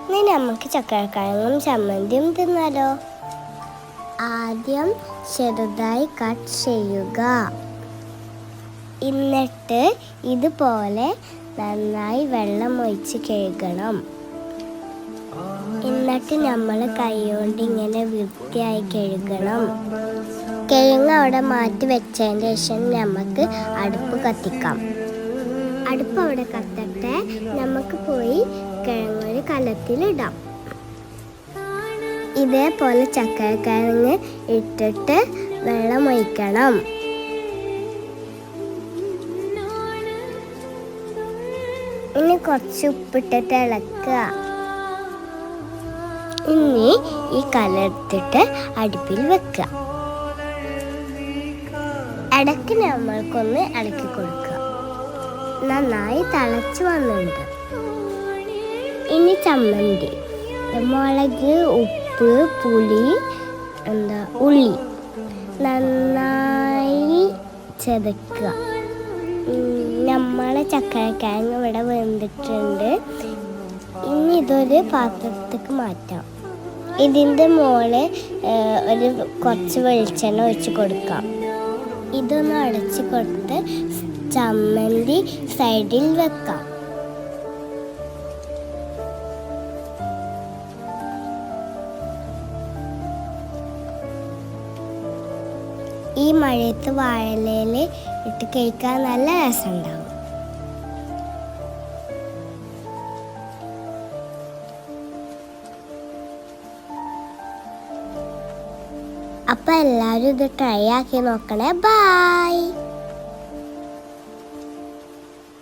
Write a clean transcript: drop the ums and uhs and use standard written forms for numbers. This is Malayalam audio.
ഇനി നമുക്ക് ചക്കരക്കിഴങ്ങും ചമ്മന്തിയും തിന്നാലോ. ആദ്യം ചെറുതായി കട്ട് ചെയ്യുക. എന്നിട്ട് ഇതുപോലെ നന്നായി വെള്ളം ഒഴിച്ച് കഴുകണം. എന്നിട്ട് നമ്മൾ കൈകൊണ്ട് ഇങ്ങനെ വൃത്തിയായി കഴുകണം. കിഴങ്ങ് അവിടെ മാറ്റി വെച്ചതിന് ശേഷം നമുക്ക് അടുപ്പ് കത്തിക്കാം. അടുപ്പ് അവിടെ കത്തട്ടെ. നമുക്ക് പോയി കിഴങ്ങൊരു കലത്തിലിടാം. ഇതേപോലെ ചക്കരക്കിഴങ്ങ് ഇട്ടിട്ട് വെള്ളം ഒഴിക്കണം. ഇനി കുറച്ച് ഉപ്പിട്ടിട്ട് ഇളക്കുക. ഇനി ഈ കലർത്തിട്ട് അടുപ്പിൽ വെക്കുക. ഇടയ്ക്ക് നമ്മൾക്കൊന്ന് ഇളക്കി കൊടുക്കുക. നന്നായി തിളച്ച് വന്നിട്ടുണ്ട്. ഇനി ചമ്മന്തി, മുളക്, ഉപ്പ്, പുളി, ഉള്ളി നന്നായി ചതക്കുക. നമ്മളെ ചക്കരക്കിഴങ്ങ് ഇവിടെ വെന്തിട്ടുണ്ട്. ഇനി ഇതൊരു പാത്രത്തേക്ക് മാറ്റാം. ഇതിൻ്റെ മുകളിൽ കുറച്ച് വെളിച്ചെണ്ണ ഒഴിച്ച് കൊടുക്കാം. ഇതൊന്ന് അടച്ച് കൊടുത്ത് ചമ്മന്തി സൈഡിൽ വെക്കാം. ഈ മഴയത്ത് വാഴയിലയിൽ ഇട്ട് കഴിക്കാൻ നല്ല രസമുണ്ടാവും. അപ്പോൾ എല്ലാവരും ഇത് ട്രൈ ആക്കി നോക്കണേ. ബൈ.